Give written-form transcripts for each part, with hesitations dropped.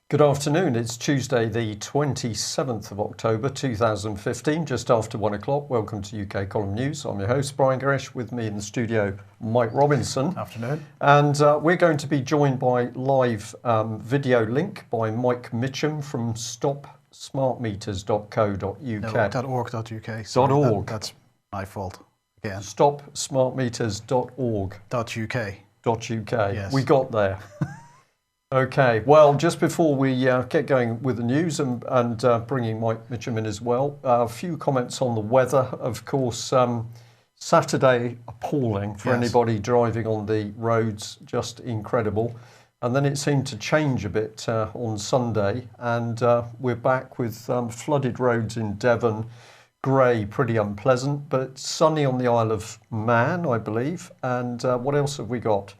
Good afternoon. It's Tuesday, the 27th of October 2015, just after 1 o'clock. Welcome to UK Column News. I'm your host, Brian Gerrish. With me in the studio, Mike Robinson. Afternoon. And we're going to be joined by live video link by Mike Mitcham from stopsmartmeters.co.uk. No, .org.uk. .org. That's my fault again. Stopsmartmeters.org. .uk. .uk. Yes. We got there. Okay, well, just before we get going with the news and bringing Mike Mitcham in as well, a few comments on the weather. Of course, Saturday appalling for anybody driving on the roads, just incredible. And then it seemed to change a bit on Sunday, and we're back with flooded roads in Devon, grey, pretty unpleasant, but sunny on the Isle of Man, I believe. And what else have we got?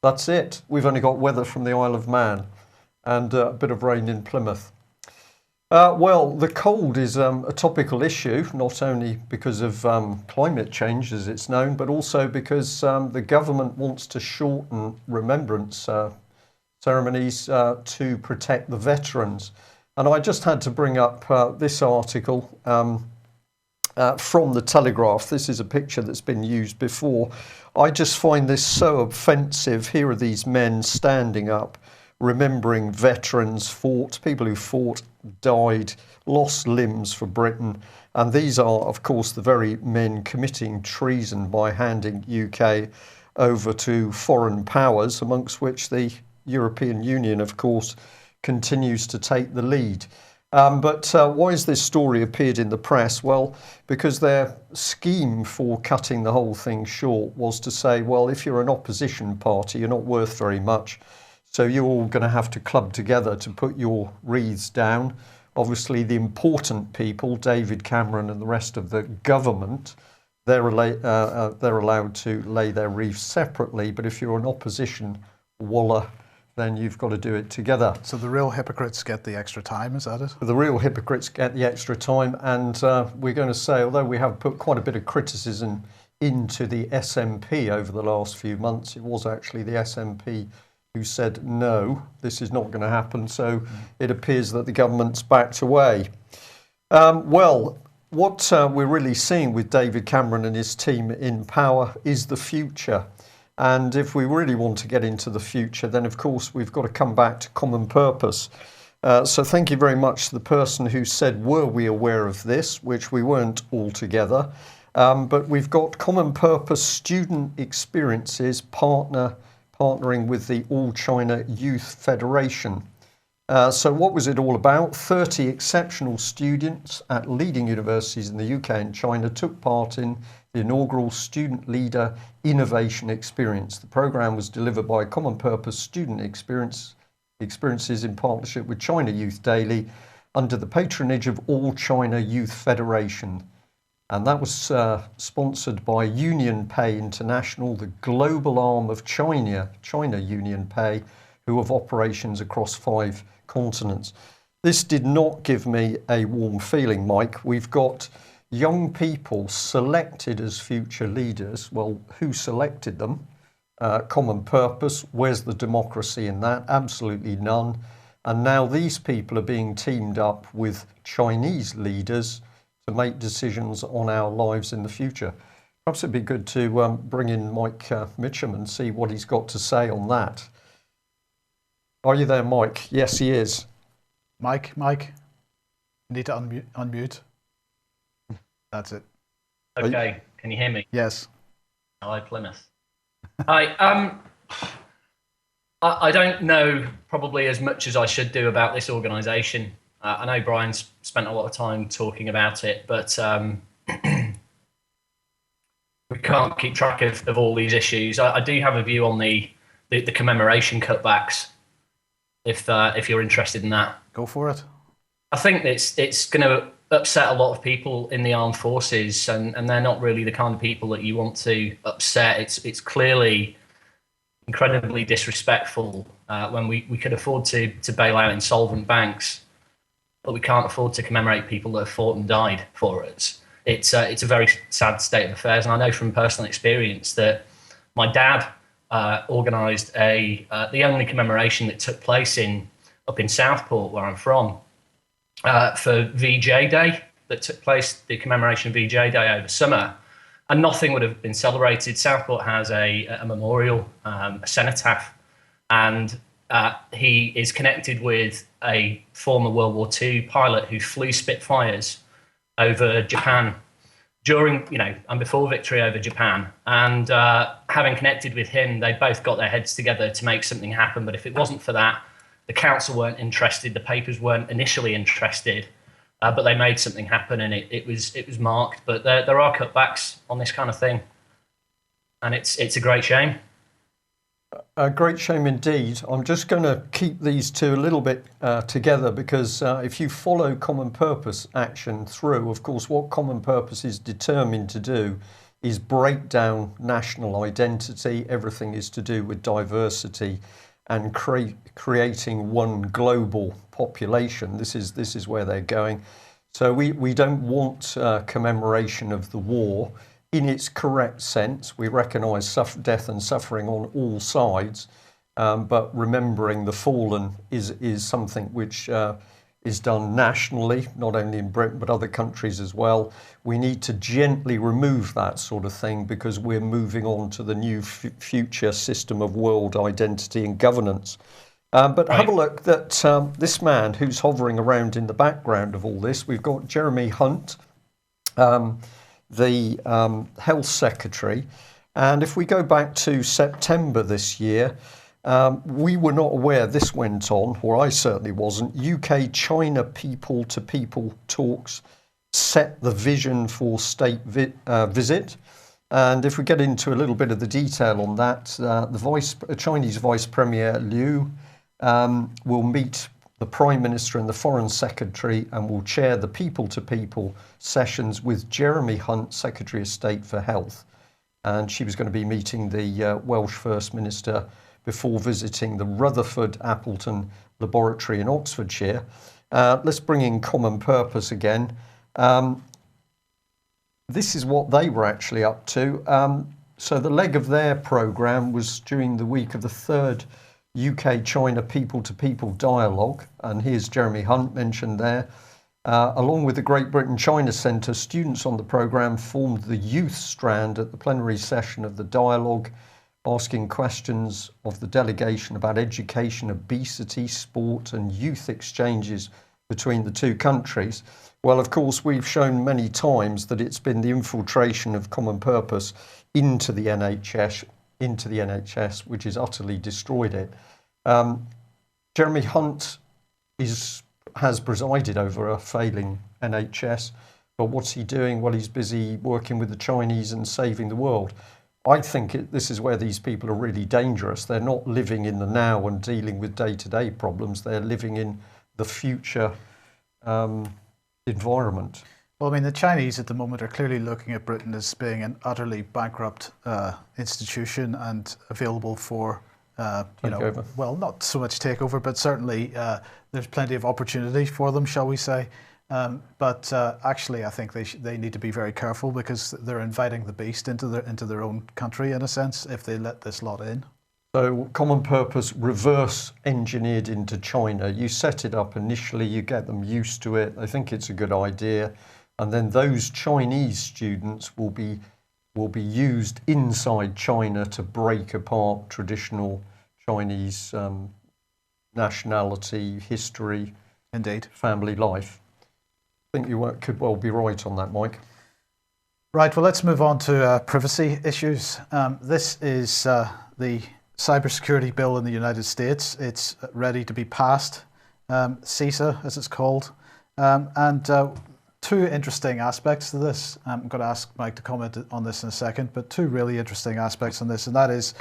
That's it. We've only got weather from the Isle of Man and a bit of rain in Plymouth. Well, the cold is a topical issue, not only because of climate change, as it's known, but also because the government wants to shorten remembrance ceremonies to protect the veterans. And I just had to bring up this article from the Telegraph. This is a picture that's been used before. I just find this so offensive. Here are these men standing up, remembering veterans fought, people who fought, died, lost limbs for Britain. And these are, of course, the very men committing treason by handing UK over to foreign powers, amongst which the European Union, of course, continues to take the lead. But why has this story appeared in the press? Well, because their scheme for cutting the whole thing short was to say, well, if you're an opposition party, you're not worth very much. So you're all going to have to club together to put your wreaths down. Obviously, the important people, David Cameron and the rest of the government, they're allowed to lay their wreaths separately. But if you're an opposition walla, then you've got to do it together. So the real hypocrites get the extra time, is that it? The real hypocrites get the extra time, and we're going to say, although we have put quite a bit of criticism into the SNP over the last few months, it was actually the SNP who said, no, this is not going to happen, so it appears that the government's backed away. Well, what we're really seeing with David Cameron and his team in power is the future. And if we really want to get into the future, then of course we've got to come back to common purpose. So thank you very much to the person who said, were we aware of this, which we weren't altogether. But we've got common purpose student experiences partnering with the All China Youth Federation. So what was it all about? 30 exceptional students at leading universities in the UK and China took part in the inaugural Student Leader Innovation Experience. The programme was delivered by Common Purpose Student Experiences in partnership with China Youth Daily under the patronage of All China Youth Federation. And that was sponsored by Union Pay International, the global arm of China Union Pay, who have operations across 5 continents. This did not give me a warm feeling, Mike. We've got young people selected as future leaders. Well, who selected them? Common purpose. Where's the democracy in that? Absolutely none. And now these people are being teamed up with Chinese leaders to make decisions on our lives in the future. Perhaps it'd be good to bring in Mike Mitcham and see what he's got to say on that. Are you there, Mike? Yes, he is. Mike, you need to unmute. That's it. Okay, can you hear me? Yes. Hi, Plymouth. Hi. I don't know probably as much as I should do about this organisation. I know Brian's spent a lot of time talking about it, but we can't keep track of all these issues. I do have a view on the commemoration cutbacks, if you're interested in that. Go for it. I think it's going to upset a lot of people in the armed forces, and they're not really the kind of people that you want to upset. It's clearly incredibly disrespectful when we could afford to bail out insolvent banks, but we can't afford to commemorate people that have fought and died for us. It's a very sad state of affairs, and I know from personal experience that my dad organised the only commemoration that took place in up in Southport, where I'm from, for VJ Day that took place, the commemoration of VJ Day over summer, and nothing would have been celebrated. Southport has a memorial, a cenotaph, and he is connected with a former World War II pilot who flew Spitfires over Japan during, and before victory over Japan. And having connected with him, they both got their heads together to make something happen. But if it wasn't for that, the council weren't interested, the papers weren't initially interested, but they made something happen, and it was marked. But there are cutbacks on this kind of thing, and it's a great shame. A great shame indeed. I'm just going to keep these two a little bit together, because if you follow Common Purpose action through, of course, what Common Purpose is determined to do is break down national identity. Everything is to do with diversity and creating one global population. This is where they're going. So we don't want commemoration of the war in its correct sense. We recognise death and suffering on all sides, but remembering the fallen is something which is done nationally, not only in Britain but other countries as well. We need to gently remove that sort of thing, because we're moving on to the new future system of world identity and governance. But have a look at this man who's hovering around in the background of all this. We've got Jeremy Hunt, the Health Secretary. And if we go back to September this year, we were not aware this went on, or I certainly wasn't. UK-China people-to-people talks set the vision for state visit. And if we get into a little bit of the detail on that, the Chinese Vice Premier Liu will meet the Prime Minister and the Foreign Secretary, and will chair the people-to-people sessions with Jeremy Hunt, Secretary of State for Health. And she was going to be meeting the Welsh First Minister before visiting the Rutherford Appleton Laboratory in Oxfordshire. Let's bring in Common Purpose again. This is what they were actually up to. So the leg of their programme was during the week of the third UK-China people-to-people dialogue, and here's Jeremy Hunt mentioned there. Along with the Great Britain China Centre, students on the programme formed the youth strand at the plenary session of the dialogue, asking questions of the delegation about education, obesity, sport and youth exchanges between the two countries. Well, of course, we've shown many times that it's been the infiltration of Common Purpose into the NHS, which has utterly destroyed it. Jeremy Hunt has presided over a failing NHS, but what's he doing? Well, he's busy working with the Chinese and saving the world. I think this is where these people are really dangerous. They're not living in the now and dealing with day-to-day problems. They're living in the future environment. Well, I mean, the Chinese at the moment are clearly looking at Britain as being an utterly bankrupt institution and available for, well, not so much takeover, but certainly there's plenty of opportunity for them, shall we say. But actually, I think they need to be very careful, because they're inviting the beast into their own country, in a sense, if they let this lot in. So Common Purpose reverse engineered into China. You set it up initially, you get them used to it. I think it's a good idea. And then those Chinese students will be used inside China to break apart traditional Chinese nationality, history, indeed, family life. I think you could well be right on that, Mike. Right, well, let's move on to privacy issues. This is the cybersecurity bill in the United States. It's ready to be passed, CISA as it's called. And two interesting aspects to this. I'm going to ask Mike to comment on this in a second, but two really interesting aspects on this, and that is,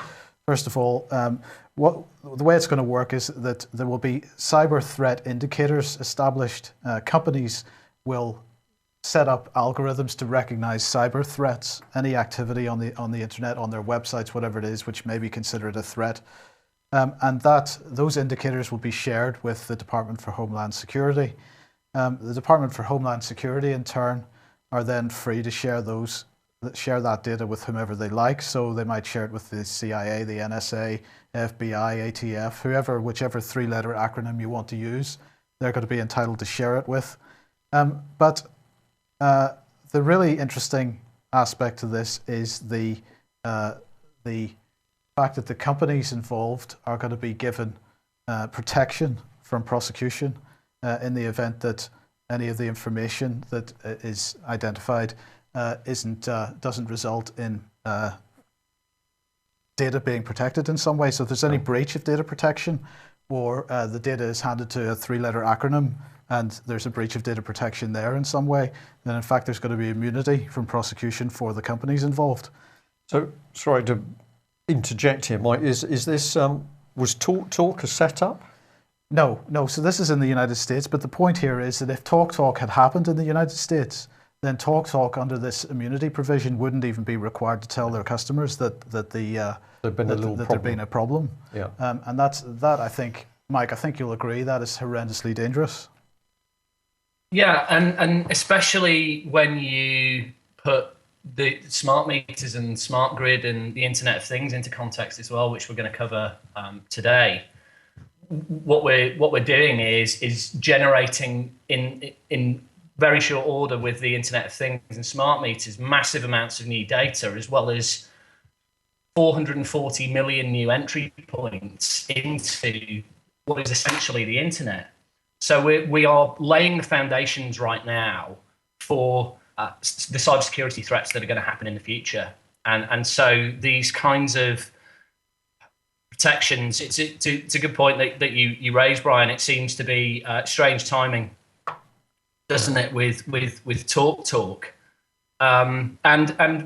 first of all, the way it's going to work is that there will be cyber threat indicators established. Companies will set up algorithms to recognize cyber threats, any activity on the internet, on their websites, whatever it is, which may be considered a threat. And those indicators will be shared with the Department for Homeland Security. The Department for Homeland Security, in turn, are then free to share those share that data with whomever they like. So they might share it with the CIA, the NSA, FBI, ATF, whoever, whichever three-letter acronym you want to use, they're going to be entitled to share it with. But the really interesting aspect to this is the fact that the companies involved are going to be given protection from prosecution in the event that any of the information that is identified doesn't result in data being protected in some way. So if there's any breach of data protection, or the data is handed to a three-letter acronym and there's a breach of data protection there in some way, then in fact there's going to be immunity from prosecution for the companies involved. So, sorry to interject here, Mike, is this, was TalkTalk a setup? No. So this is in the United States, but the point here is that if TalkTalk had happened in the United States, then TalkTalk under this immunity provision wouldn't even be required to tell their customers that there'd been a problem. Yeah. And that I think, Mike, I think you'll agree that is horrendously dangerous. Yeah, and especially when you put the smart meters and smart grid and the Internet of Things into context as well, which we're going to cover today. What we're doing is generating in very short order with the Internet of Things and smart meters massive amounts of new data, as well as 440 million new entry points into what is essentially the internet. So we are laying the foundations right now for the cybersecurity threats that are going to happen in the future. And so these kinds of protections, it's a good point that you raised, Brian. It seems to be strange timing, doesn't it, with TalkTalk? And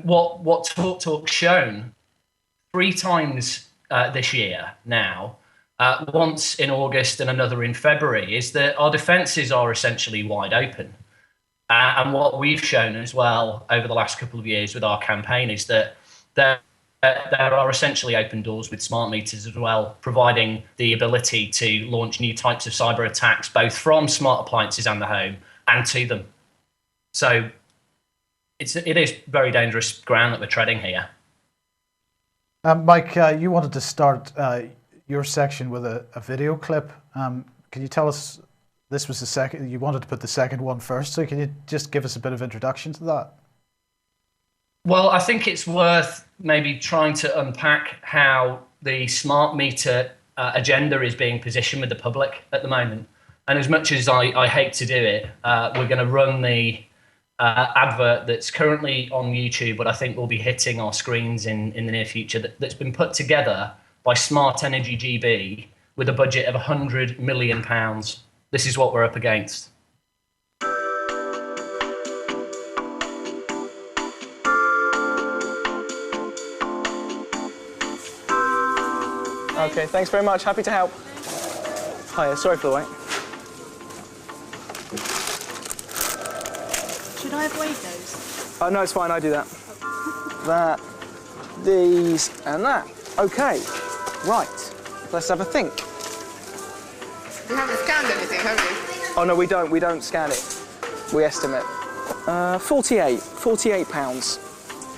what TalkTalk's shown 3 times this year now, once in August and another in February, is that our defences are essentially wide open. And what we've shown as well over the last couple of years with our campaign is that there are essentially open doors with smart meters as well, providing the ability to launch new types of cyber attacks, both from smart appliances and the home, and to them. So it is very dangerous ground that we're treading here. Mike, you wanted to start your section with a video clip. Can you tell us, this was the second, you wanted to put the second one first, so can you just give us a bit of introduction to that? Well, I think it's worth maybe trying to unpack how the smart meter agenda is being positioned with the public at the moment. And as much as I hate to do it, we're going to run the advert that's currently on YouTube, but I think will be hitting our screens in the near future, that's been put together by Smart Energy GB with a budget of £100 million. This is what we're up against. Okay, thanks very much. Happy to help. Hiya, sorry for the wait. Should I avoid those? Oh, no, it's fine, I do that. That, these, and that. Okay, right. Let's have a think. You haven't scanned anything, have you? Oh, no, we don't scan it. We estimate. 48 pounds.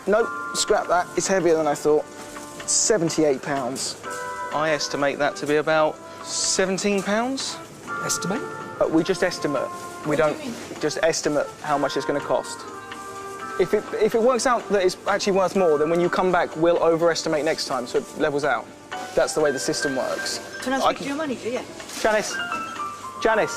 Nope, scrap that. It's heavier than I thought. 78 pounds. I estimate that to be about 17 pounds. Estimate? We just estimate. We don't just estimate how much it's going to cost. If it works out that it's actually worth more, then when you come back, we'll overestimate next time, so it levels out. That's the way the system works. Can I speak to your money, do you? Janice,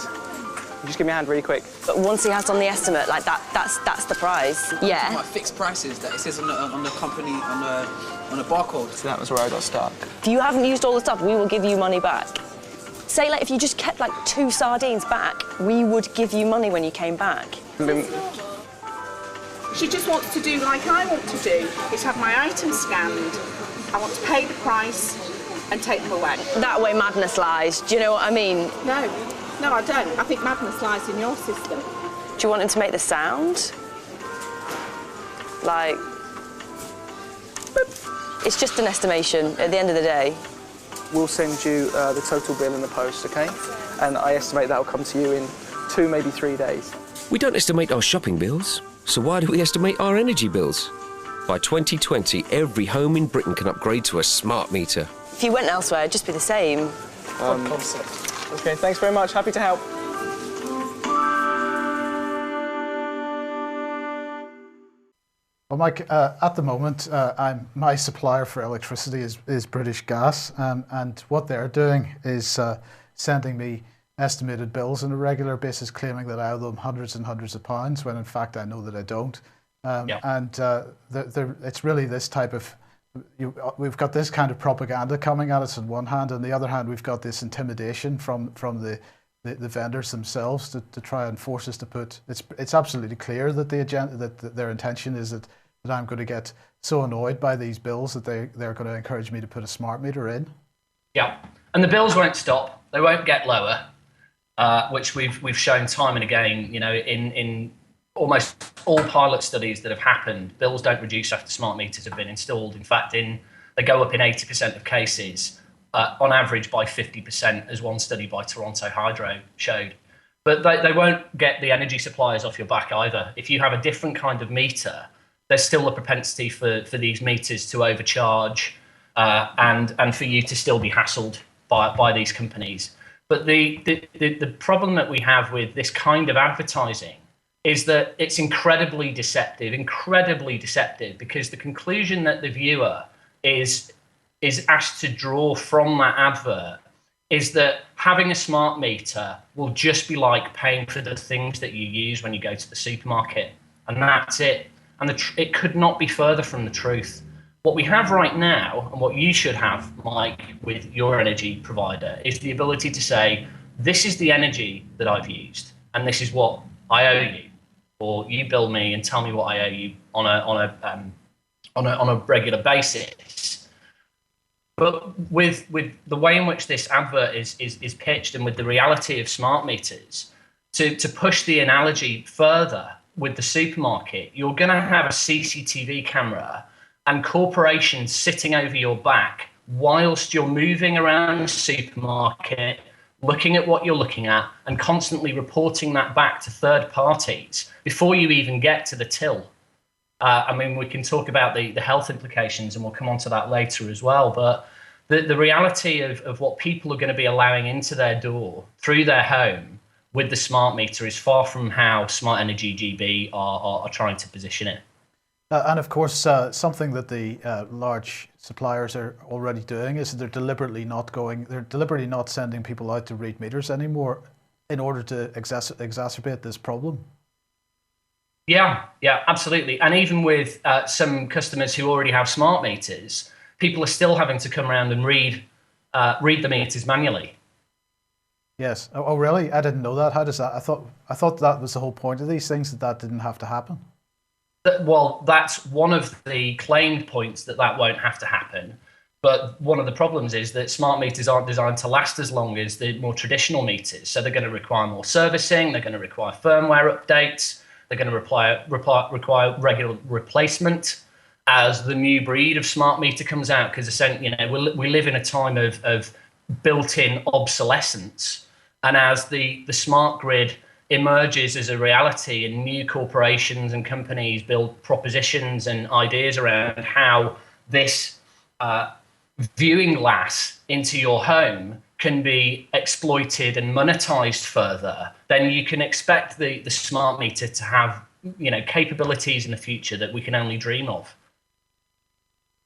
you just give me a hand really quick. But once he has done the estimate, like that's the price. Yeah. Like fixed prices that it says on the company on a barcode. So that was where I got stuck. If you haven't used all the stuff, we will give you money back. Say, like, if you just kept, like, 2 sardines back, we would give you money when you came back. She just wants to do like I want to do, is have my items scanned. I want to pay the price and take them away. That way madness lies. Do you know what I mean? No, I don't. I think madness lies in your system. Do you want him to make the sound? Like... It's just an estimation at the end of the day. We'll send you the total bill in the post, OK? And I estimate that will come to you in 2, maybe 3 days. We don't estimate our shopping bills, so why do we estimate our energy bills? By 2020, every home in Britain can upgrade to a smart meter. If you went elsewhere, it'd just be the same. Okay, thanks very much. Happy to help. Well, Mike, at the moment, my supplier for electricity is British Gas, and what they're doing is sending me estimated bills on a regular basis, claiming that I owe them hundreds and hundreds of pounds, when in fact I know that I don't. And it's really this type of, we've got this kind of propaganda coming at us on one hand, on the other hand we've got this intimidation from the vendors themselves to try and force us to put. It's absolutely clear that their intention is that I'm going to get so annoyed by these bills that they're going to encourage me to put a smart meter in. Yeah, and the bills won't stop. They won't get lower, which we've shown time and again. You know, in almost all pilot studies that have happened, bills don't reduce after smart meters have been installed. In fact, they go up in 80% of cases. On average by 50%, as one study by Toronto Hydro showed. But they won't get the energy suppliers off your back either. If you have a different kind of meter, there's still a propensity for these meters to overcharge and for you to still be hassled by these companies. But the problem that we have with this kind of advertising is that it's incredibly deceptive, because the conclusion that the viewer is asked to draw from that advert is that having a smart meter will just be like paying for the things that you use when you go to the supermarket, and that's it. And it could not be further from the truth. What we have right now, and what you should have, Mike, with your energy provider, is the ability to say, this is the energy that I've used, and this is what I owe you, or you bill me and tell me what I owe you on a regular basis. But with the way in which this advert is pitched, and with the reality of smart meters, to push the analogy further with the supermarket, you're going to have a CCTV camera and corporations sitting over your back whilst you're moving around the supermarket, looking at what you're looking at, and constantly reporting that back to third parties before you even get to the till. I mean, we can talk about the health implications, and we'll come on to that later as well. But the reality of what people are going to be allowing into their door through their home with the smart meter is far from how Smart Energy GB are trying to position it. And of course, something that the large suppliers are already doing is they're deliberately not sending people out to read meters anymore in order to exacerbate this problem. Yeah, absolutely. And even with some customers who already have smart meters, people are still having to come around and read the meters manually. Yes. Oh, really? I didn't know that. How does that? I thought that was the whole point of these things, that didn't have to happen. Well, that's one of the claimed points, that won't have to happen. But one of the problems is that smart meters aren't designed to last as long as the more traditional meters. So they're going to require more servicing. They're going to require firmware updates. They're going to require regular replacement as the new breed of smart meter comes out, because we live in a time of built-in obsolescence, and as the smart grid emerges as a reality and new corporations and companies build propositions and ideas around how this viewing glass into your home can be exploited and monetized further, then you can expect the smart meter to have capabilities in the future that we can only dream of.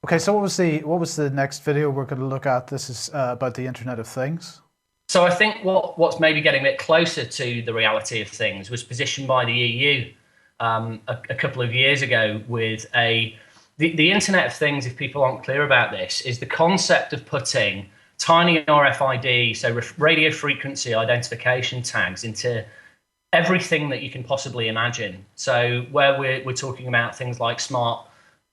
Okay, so what was the next video we're going to look at? This is about the Internet of Things. So I think what's maybe getting a bit closer to the reality of things was positioned by the EU a couple of years ago with the Internet of Things. If people aren't clear about this, is the concept of putting tiny RFID, so radio frequency identification tags, into everything that you can possibly imagine. So where we're talking about things like smart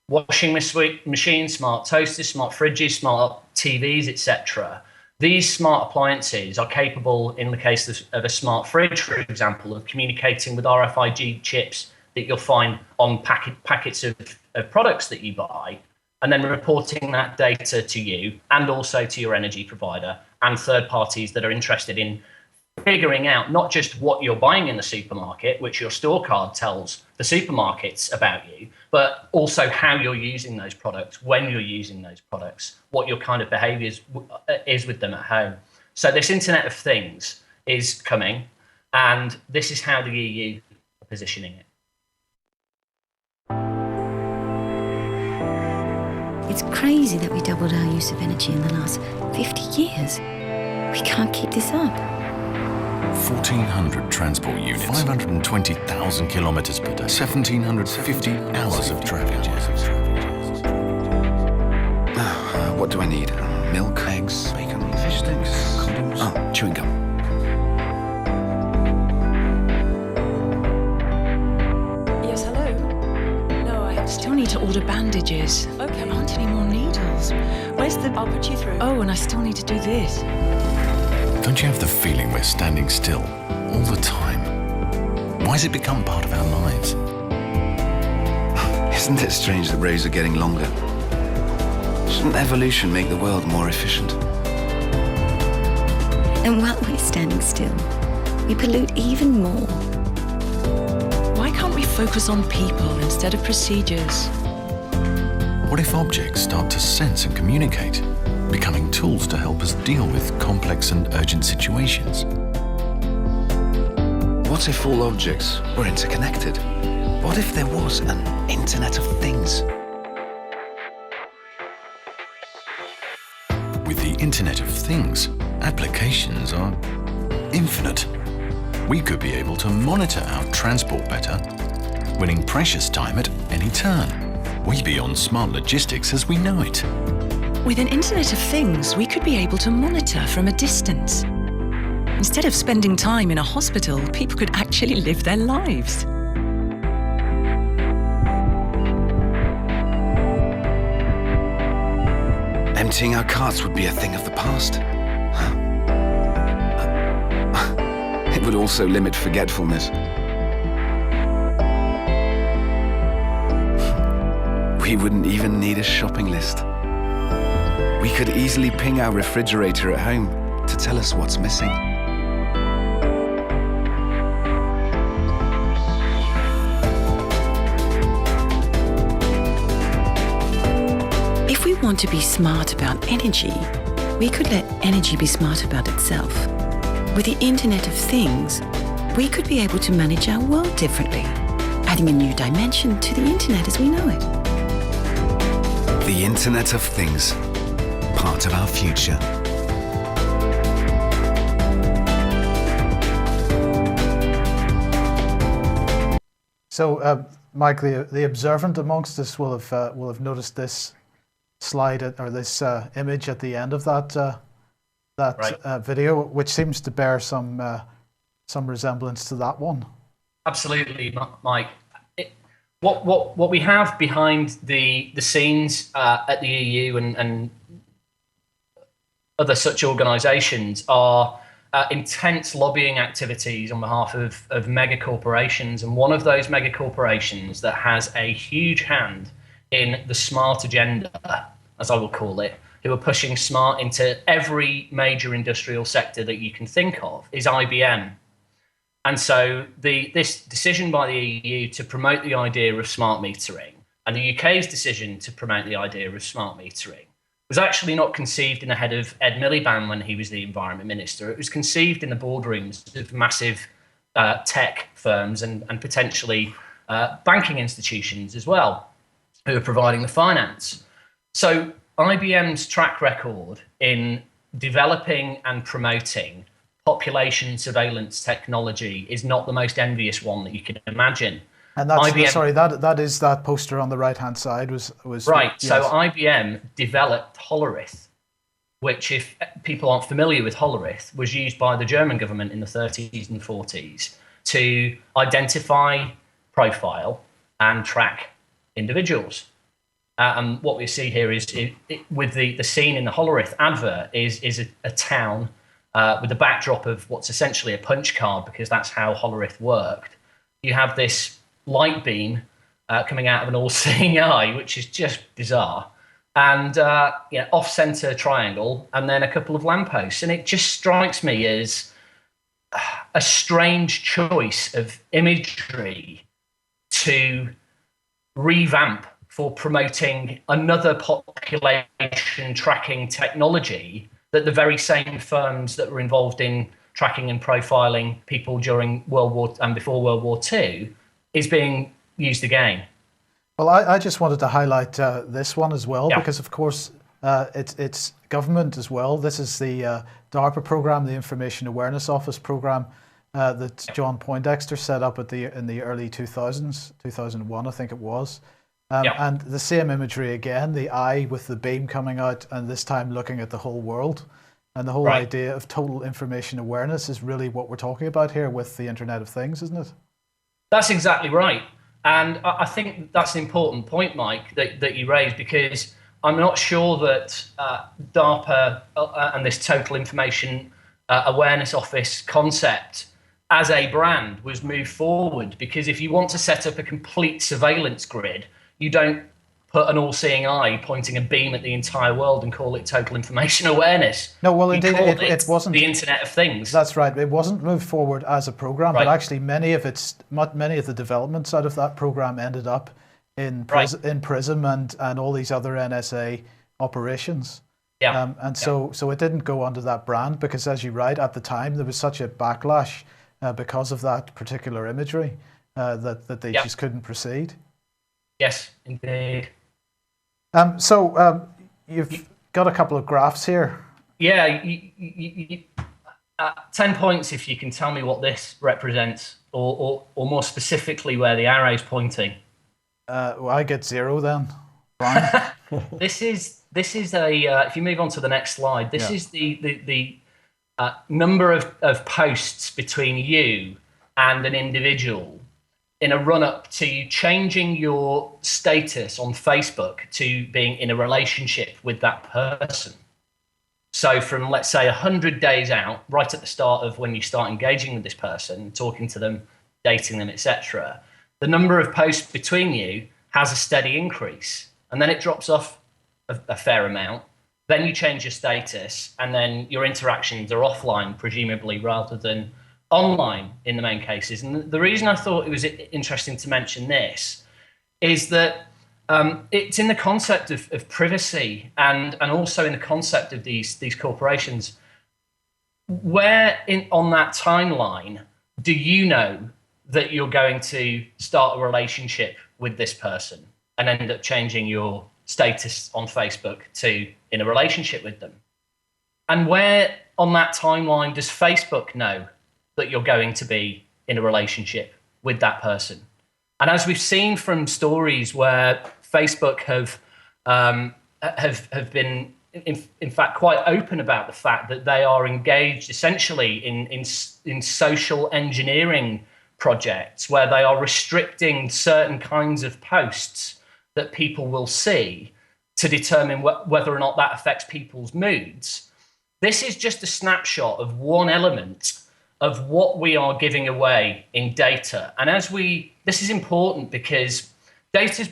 washing machines, smart toasters, smart fridges, smart TVs, etc. These smart appliances are capable, in the case of a smart fridge, for example, of communicating with RFID chips that you'll find on packets of products that you buy, and then reporting that data to you and also to your energy provider and third parties that are interested in figuring out not just what you're buying in the supermarket, which your store card tells the supermarkets about you, but also how you're using those products, when you're using those products, what your kind of behaviours is with them at home. So this Internet of Things is coming, and this is how the EU are positioning it. It's crazy that we doubled our use of energy in the last 50 years. We can't keep this up. 1,400 transport units, 520,000 kilometres per day, 1,750 hours of travel. What do I need? Milk, eggs, bacon, fish sticks, condoms. Oh, chewing gum. Yes, hello? No, I still need to order bandages. Okay. There aren't any more needles. Where's the... I'll put you through. Oh, and I still need to do this. Don't you have the feeling we're standing still all the time? Why has it become part of our lives? Isn't it strange that roads are getting longer? Shouldn't evolution make the world more efficient? And while we're standing still, we pollute even more. Why can't we focus on people instead of procedures? What if objects start to sense and communicate, becoming tools to help us deal with complex and urgent situations? What if all objects were interconnected? What if there was an Internet of Things? With the Internet of Things, applications are infinite. We could be able to monitor our transport better, winning precious time at any turn, way beyond smart logistics as we know it. With an Internet of Things, we could be able to monitor from a distance. Instead of spending time in a hospital, people could actually live their lives. Emptying our carts would be a thing of the past. It would also limit forgetfulness. We wouldn't even need a shopping list. We could easily ping our refrigerator at home to tell us what's missing. If we want to be smart about energy, we could let energy be smart about itself. With the Internet of Things, we could be able to manage our world differently, adding a new dimension to the Internet as we know it. The Internet of Things, part of our future. So, Mike, the observant amongst us will have noticed this slide or this image at the end of that video, which seems to bear some resemblance to that one. Absolutely, Mike. What we have behind the scenes at the EU and other such organisations are intense lobbying activities on behalf of mega corporations, and one of those mega corporations that has a huge hand in the smart agenda, as I will call it, who are pushing smart into every major industrial sector that you can think of, is IBM. And so this decision by the EU to promote the idea of smart metering, and the UK's decision to promote the idea of smart metering, was actually not conceived in the head of Ed Miliband when he was the Environment Minister. It was conceived in the boardrooms of massive tech firms and potentially banking institutions as well, who are providing the finance. So IBM's track record in developing and promoting population surveillance technology is not the most envious one that you can imagine. And that's IBM, sorry, that is that poster on the right hand side was right. Yes. So IBM developed Hollerith, which, if people aren't familiar with Hollerith, was used by the German government in the 30s and 40s to identify, profile, and track individuals. And what we see here is, with the scene in the Hollerith advert, is a town with a backdrop of what's essentially a punch card, because that's how Hollerith worked. You have this light beam coming out of an all-seeing eye, which is just bizarre, and off-center triangle, and then a couple of lampposts. And it just strikes me as a strange choice of imagery to revamp for promoting another population tracking technology that the very same firms that were involved in tracking and profiling people during World War and before World War II is being used again. Well, I just wanted to highlight this one as well, because of course it's government as well. This is the DARPA program, the Information Awareness Office program that John Poindexter set up in the early 2000s, 2001 I think it was. And the same imagery again, the eye with the beam coming out, and this time looking at the whole world. And the whole idea of total information awareness is really what we're talking about here with the Internet of Things, isn't it? That's exactly right. And I think that's an important point, Mike, that you raised, because I'm not sure that DARPA and this Total Information Awareness Office concept as a brand was moved forward, because if you want to set up a complete surveillance grid, you don't put an all-seeing eye pointing a beam at the entire world and call it total information awareness. No, well, indeed, it wasn't the Internet of Things. That's right. It wasn't moved forward as a program, but actually many of the developments out of that program ended up in PRISM and all these other NSA operations. So it didn't go under that brand because, as you write, at the time there was such a backlash because of that particular imagery that they just couldn't proceed. Yes, indeed. So you've got a couple of graphs here. Yeah, 10 points if you can tell me what this represents, or more specifically where the arrow's pointing. Well, I get 0 then. Fine. This is a. If you move on to the next slide, this is the number of posts between you and an individual in a run-up to you changing your status on Facebook to being in a relationship with that person. So from, let's say, 100 days out, right at the start of when you start engaging with this person, talking to them, dating them, etc., the number of posts between you has a steady increase. And then it drops off a fair amount. Then you change your status, and then your interactions are offline, presumably, rather than online in the main cases. And the reason I thought it was interesting to mention this is that it's in the concept of privacy and also in the concept of these corporations. Where on that timeline do you know that you're going to start a relationship with this person and end up changing your status on Facebook to in a relationship with them? And where on that timeline does Facebook know that you're going to be in a relationship with that person? And as we've seen from stories where Facebook have been, in fact, quite open about the fact that they are engaged essentially in social engineering projects where they are restricting certain kinds of posts that people will see to determine whether or not that affects people's moods. This is just a snapshot of one element of what we are giving away in data. And this is important because data is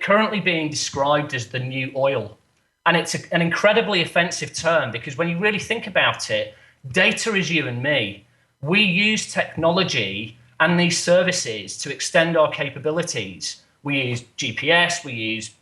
currently being described as the new oil. And it's an incredibly offensive term because when you really think about it, data is you and me. We use technology and these services to extend our capabilities. We use GPS, we use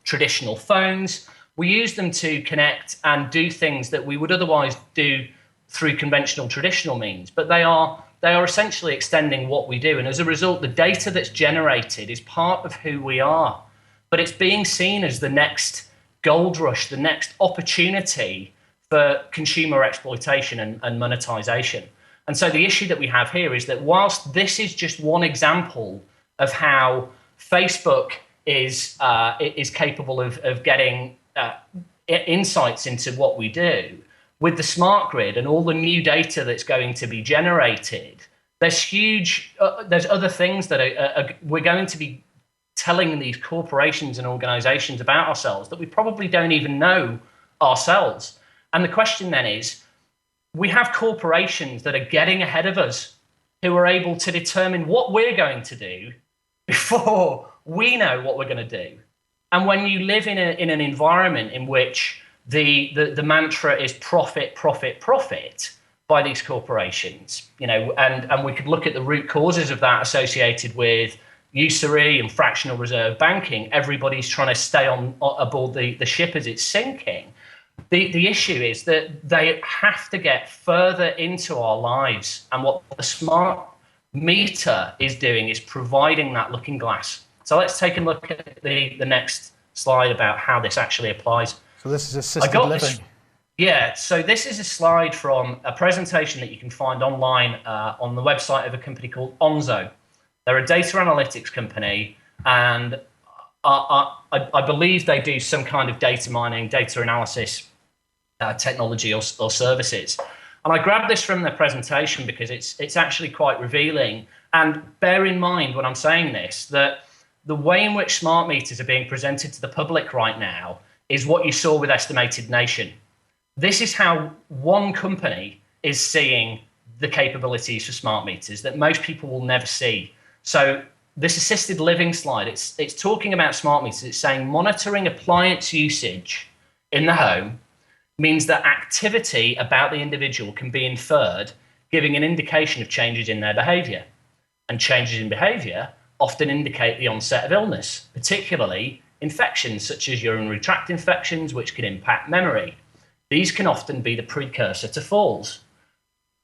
traditional phones. We use them to connect and do things that we would otherwise do through conventional traditional means, but they are essentially extending what we do. And as a result, the data that's generated is part of who we are, but it's being seen as the next gold rush, the next opportunity for consumer exploitation and monetization. And so the issue that we have here is that whilst this is just one example of how Facebook is capable of getting insights into what we do, with the smart grid and all the new data that's going to be generated, there's other things that we're going to be telling these corporations and organizations about ourselves that we probably don't even know ourselves. And the question then is, we have corporations that are getting ahead of us who are able to determine what we're going to do before we know what we're going to do. And when you live in an environment in which the mantra is profit, profit, profit, by these corporations, and we could look at the root causes of that associated with usury and fractional reserve banking. Everybody's trying to stay on aboard the ship as it's sinking. The issue is that they have to get further into our lives, and what the smart meter is doing is providing that looking glass. So let's take a look at the next slide about how this actually applies. So this is assisted living. Yeah, so this is a slide from a presentation that you can find online on the website of a company called Onzo. They're a data analytics company, and I believe they do some kind of data mining, data analysis technology or services. And I grabbed this from their presentation because it's actually quite revealing. And bear in mind when I'm saying this, that the way in which smart meters are being presented to the public right now is what you saw with Estimated Nation. This is how one company is seeing the capabilities for smart meters that most people will never see. So this assisted living slide, it's talking about smart meters. It's saying monitoring appliance usage in the home means that activity about the individual can be inferred, giving an indication of changes in their behavior. And changes in behavior often indicate the onset of illness, particularly infections such as urinary tract infections, which can impact memory. These can often be the precursor to falls.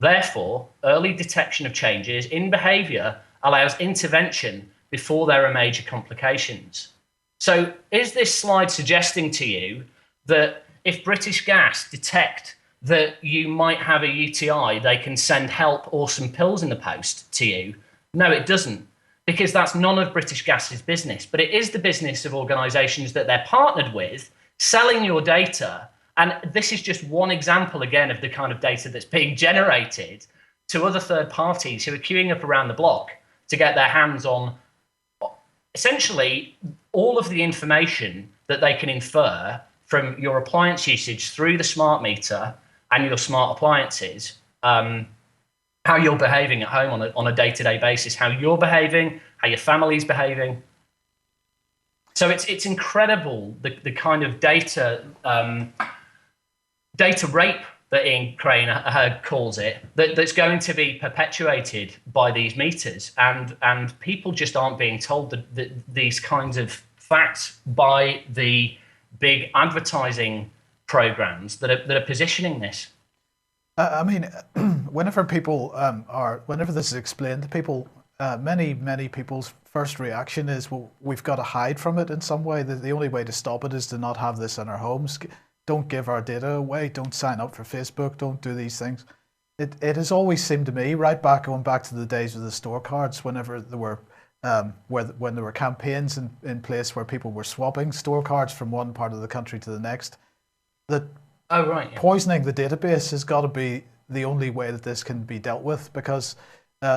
Therefore, early detection of changes in behavior allows intervention before there are major complications. So is this slide suggesting to you that if British Gas detect that you might have a UTI, they can send help or some pills in the post to you? No, it doesn't, because that's none of British Gas's business. But it is the business of organisations that they're partnered with, selling your data. And this is just one example, again, of the kind of data that's being generated to other third parties who are queuing up around the block to get their hands on essentially all of the information that they can infer from your appliance usage through the smart meter and your smart appliances, how you're behaving at home on a day-to-day basis, how you're behaving, how your family's behaving. So it's incredible the kind of data rape that Ian Crane calls it, that's going to be perpetuated by these meters, and people just aren't being told that these kinds of facts by the big advertising programs that are positioning this. I mean, whenever people whenever this is explained to people, many people's first reaction is, well, we've got to hide from it in some way. The only way to stop it is to not have this in our homes. Don't give our data away. Don't sign up for Facebook. Don't do these things. It has always seemed to me, going back to the days of the store cards, whenever there were when there were campaigns in place where people were swapping store cards from one part of the country to the next, that poisoning the database has got to be the only way that this can be dealt with, because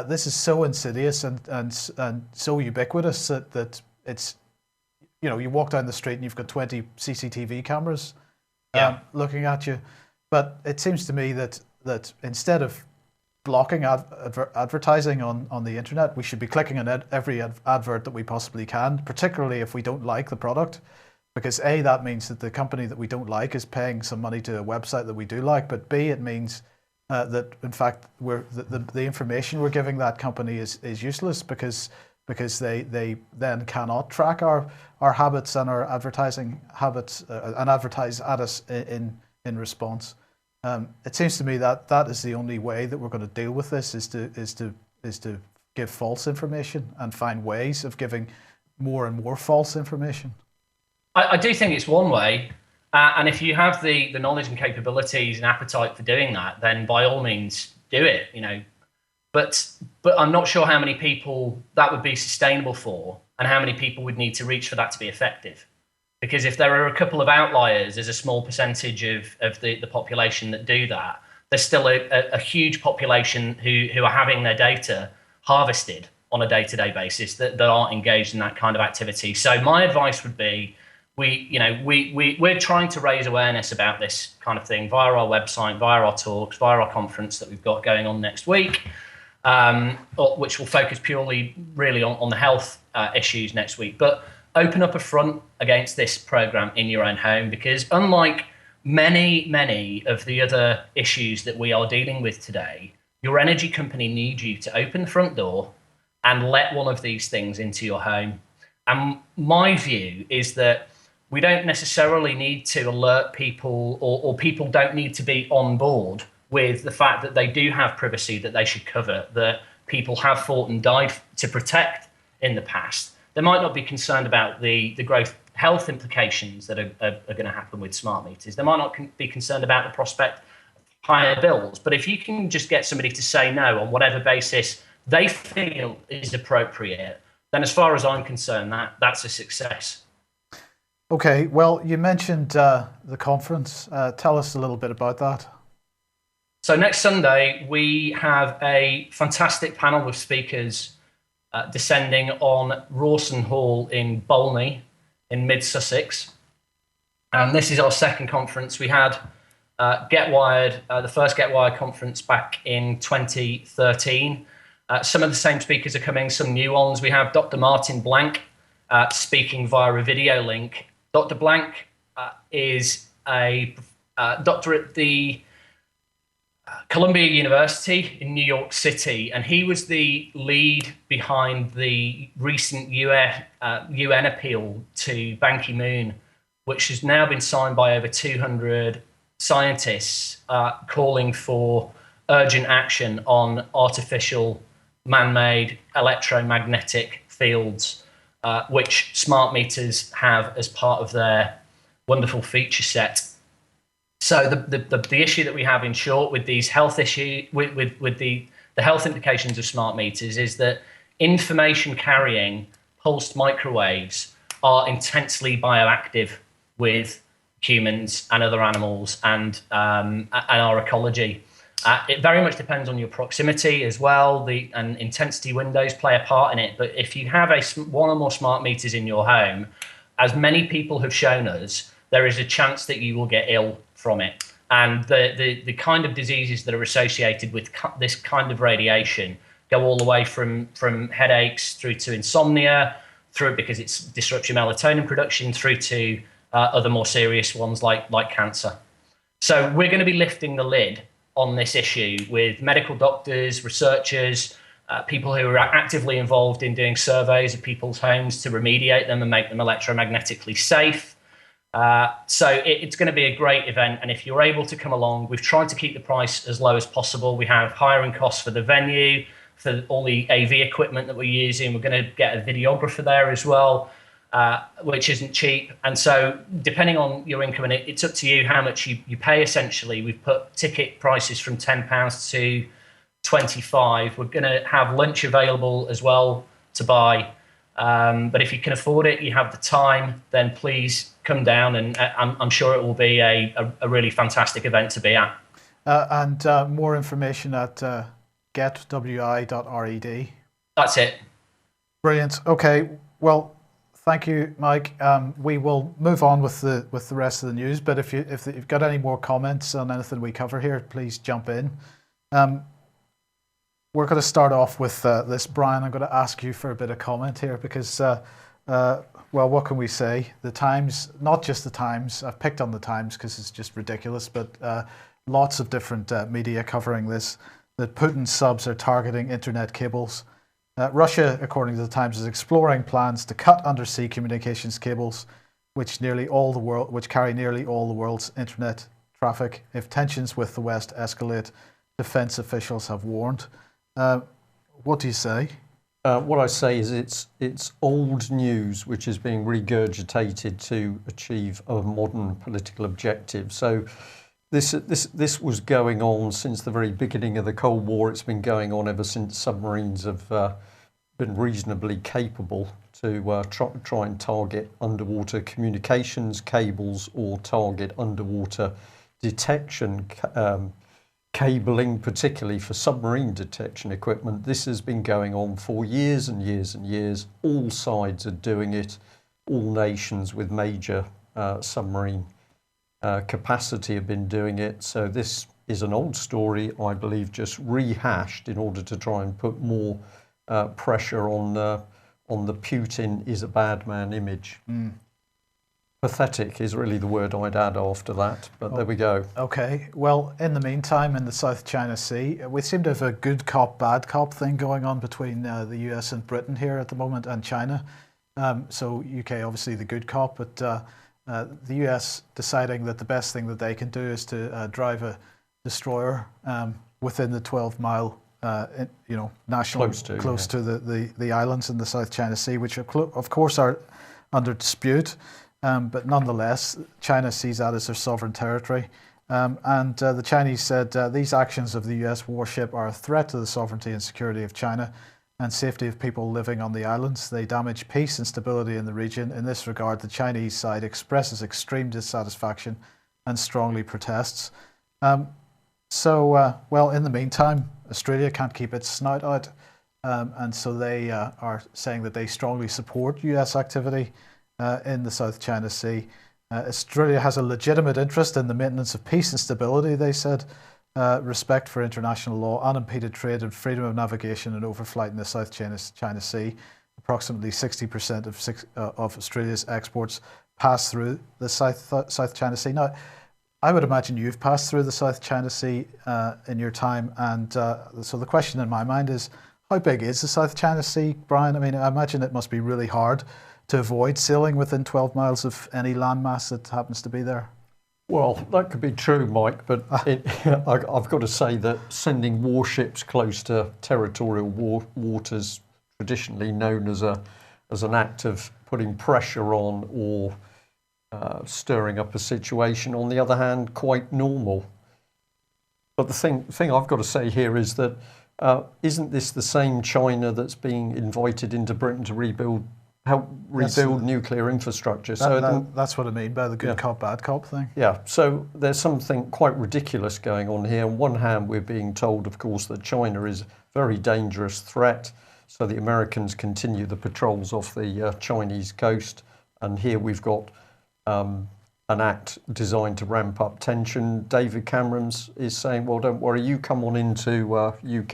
this is so insidious and so ubiquitous that it's, you walk down the street and you've got 20 CCTV cameras looking at you. But it seems to me that instead of blocking advertising on the internet, we should be clicking on every advert that we possibly can, particularly if we don't like the product, because A, that means that the company that we don't like is paying some money to a website that we do like, but B, it means that in fact the information we're giving that company is useless, because they then cannot track our habits and our advertising habits and advertise at us in response. It seems to me that is the only way that we're going to deal with this, is to give false information and find ways of giving more and more false information. I do think it's one way, and if you have the knowledge and capabilities and appetite for doing that, then by all means do it. But I'm not sure how many people that would be sustainable for, and how many people would need to reach for that to be effective. Because if there are a couple of outliers, there's a small percentage of the population that do that, there's still a huge population who are having their data harvested on a day-to-day basis that aren't engaged in that kind of activity. So my advice would be, we're trying to raise awareness about this kind of thing via our website, via our talks, via our conference that we've got going on next week, which will focus purely really on the health issues next week. But open up a front against this program in your own home, because unlike many of the other issues that we are dealing with today, your energy company needs you to open the front door and let one of these things into your home. And my view is that we don't necessarily need to alert people, or people don't need to be on board with the fact that they do have privacy that they should cover, that people have fought and died to protect in the past. They might not be concerned about the growth health implications that are going to happen with smart meters. They might not be concerned about the prospect of higher bills. But if you can just get somebody to say no on whatever basis they feel is appropriate, then as far as I'm concerned, that's a success. Okay, well, you mentioned the conference. Tell us a little bit about that. So next Sunday, we have a fantastic panel of speakers descending on Rawson Hall in Bolney in mid-Sussex. And this is our second conference. We had Get Wired, the first Get Wired conference back in 2013. Some of the same speakers are coming, some new ones. We have Dr. Martin Blank speaking via a video link. Dr. Blank is a doctor at the Columbia University in New York City, and he was the lead behind the recent UN appeal to Ban Ki-moon, which has now been signed by over 200 scientists calling for urgent action on artificial man-made electromagnetic fields, which smart meters have as part of their wonderful feature set. So the issue that we have, in short, with these health issues, with the health implications of smart meters, is that information carrying pulsed microwaves are intensely bioactive with humans and other animals and our ecology. It very much depends on your proximity as well. And intensity windows play a part in it. But if you have one or more smart meters in your home, as many people have shown us, there is a chance that you will get ill from it. And the kind of diseases that are associated with this kind of radiation go all the way from headaches through to insomnia, through because it disrupts your melatonin production, through to other more serious ones like cancer. So we're going to be lifting the lid on this issue with medical doctors, researchers, people who are actively involved in doing surveys of people's homes to remediate them and make them electromagnetically safe. So it's going to be a great event, and if you're able to come along, we've tried to keep the price as low as possible. We have hiring costs for the venue, for all the AV equipment that we're using. We're going to get a videographer there as well, which isn't cheap. And so depending on your income, and it's up to you how much you pay essentially. We've put ticket prices from £10 to £25. We're going to have lunch available as well to buy. But if you can afford it, you have the time, then please come down, and I'm sure it will be a really fantastic event to be at. And more information at getwi.red. That's it. Brilliant. Okay. Well, thank you, Mike. We will move on with the rest of the news. But if you've got any more comments on anything we cover here, please jump in. We're going to start off with this, Brian. I'm going to ask you for a bit of comment here because, well, what can we say? The Times, not just the Times. I've picked on the Times because it's just ridiculous, but lots of different media covering this. That Putin's subs are targeting internet cables. Russia, according to the Times, is exploring plans to cut undersea communications cables, which carry nearly all the world's internet traffic. If tensions with the West escalate, defense officials have warned. What do you say? What I say is it's old news which is being regurgitated to achieve a modern political objective. So this was going on since the very beginning of the Cold War. It's been going on ever since submarines have been reasonably capable to try and target underwater communications cables or target underwater detection cabling, particularly for submarine detection equipment. This has been going on for years and years and years. All sides are doing it. All nations with major submarine capacity have been doing it. So this is an old story, I believe, just rehashed in order to try and put more pressure on the Putin is a bad man image. Pathetic is really the word I'd add after that, but there we go. Okay, well, in the meantime, in the South China Sea, we seem to have a good cop, bad cop thing going on between the US and Britain here at the moment, and China. So UK obviously the good cop, but the US deciding that the best thing that they can do is to drive a destroyer within the 12-mile, national close to the islands in the South China Sea, which of course are under dispute. But nonetheless, China sees that as their sovereign territory. And the Chinese said these actions of the US warship are a threat to the sovereignty and security of China and safety of people living on the islands. They damage peace and stability in the region. In this regard, the Chinese side expresses extreme dissatisfaction and strongly protests. Well, in the meantime, Australia can't keep its snout out. And so they are saying that they strongly support US activity in the South China Sea. Australia has a legitimate interest in the maintenance of peace and stability, they said, respect for international law, unimpeded trade and freedom of navigation and overflight in the South China Sea. Approximately 60% of Australia's exports pass through the South China Sea. Now, I would imagine you've passed through the South China Sea in your time, and so the question in my mind is, how big is the South China Sea, Brian? I mean, I imagine it must be really hard to avoid sailing within 12 miles of any landmass that happens to be there. Well, that could be true, Mike, but I've got to say that sending warships close to territorial waters, traditionally known as an act of putting pressure on or stirring up a situation, on the other hand, quite normal. But the thing I've got to say here is that isn't this the same China that's being invited into Britain to help rebuild nuclear infrastructure? That's what I mean by the good cop, bad cop thing. Yeah, so there's something quite ridiculous going on here. On one hand, we're being told, of course, that China is a very dangerous threat, so the Americans continue the patrols off the Chinese coast, and here we've got an act designed to ramp up tension. David Cameron is saying, well, don't worry, you come on into UK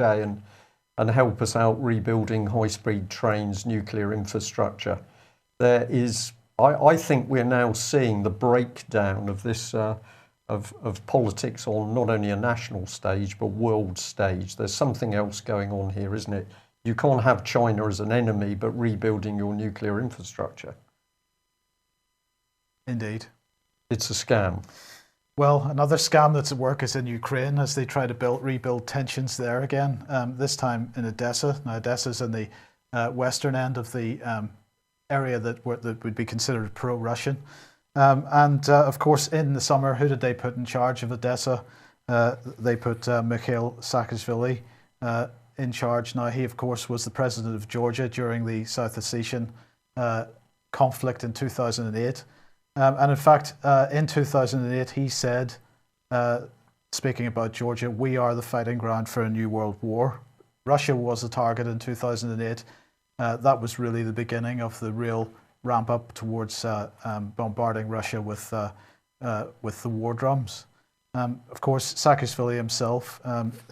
and help us out rebuilding high-speed trains, nuclear infrastructure. There is, I think we're now seeing the breakdown of this, of politics on not only a national stage, but world stage. There's something else going on here, isn't it? You can't have China as an enemy, but rebuilding your nuclear infrastructure. Indeed. It's a scam. Well, another scam that's at work is in Ukraine as they try to rebuild tensions there again, this time in Odessa. Now, Odessa's in the western end of the area that would be considered pro-Russian. Of course, in the summer, who did they put in charge of Odessa? They put Mikhail Saakashvili in charge. Now, he, of course, was the president of Georgia during the South Ossetian conflict in 2008. And in fact, in 2008, he said, speaking about Georgia, we are the fighting ground for a new world war. Russia was the target in 2008. That was really the beginning of the real ramp up towards bombarding Russia with the war drums. Of course, Saakashvili himself,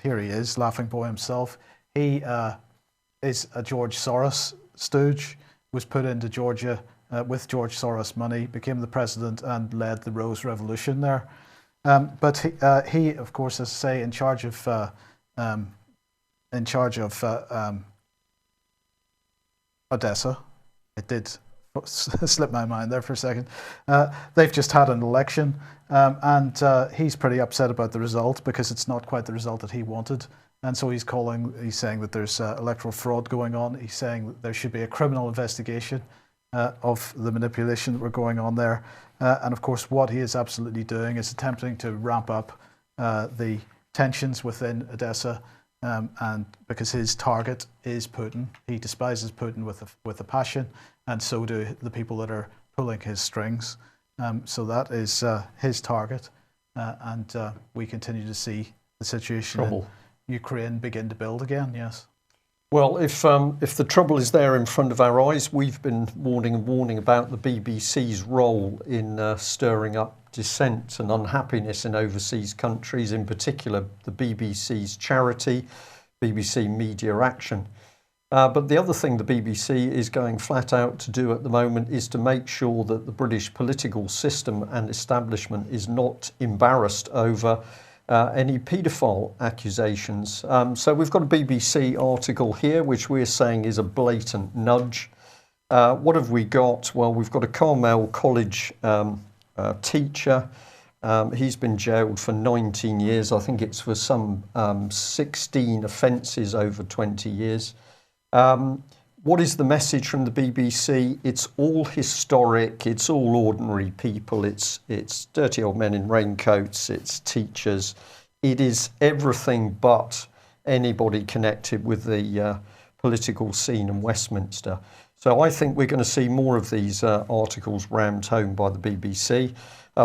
here he is, laughing boy himself. He is a George Soros stooge, was put into Georgia with George Soros money, became the president and led the Rose Revolution there. But he, of course, as I say, in charge of Odessa. It did slip my mind there for a second. They've just had an election, and he's pretty upset about the result because it's not quite the result that he wanted. And so he's saying that there's electoral fraud going on. He's saying that there should be a criminal investigation of the manipulation that were going on there. And of course, what he is absolutely doing is attempting to ramp up the tensions within Odessa, and because his target is Putin. He despises Putin with a passion, and so do the people that are pulling his strings. So that is his target, and we continue to see the situation in Ukraine begin to build again, yes. Well, if the trouble is there in front of our eyes, we've been warning about the BBC's role in stirring up dissent and unhappiness in overseas countries, in particular the BBC's charity, BBC Media Action. But the other thing the BBC is going flat out to do at the moment is to make sure that the British political system and establishment is not embarrassed over any paedophile accusations. So we've got a BBC article here, which we're saying is a blatant nudge. What have we got? Well, we've got a Carmel College teacher. He's been jailed for 19 years. I think it's for some 16 offences over 20 years. What is the message from the BBC? It's all historic. It's all ordinary people. It's dirty old men in raincoats. It's teachers. It is everything but anybody connected with the political scene in Westminster. So I think we're going to see more of these articles rammed home by the BBC.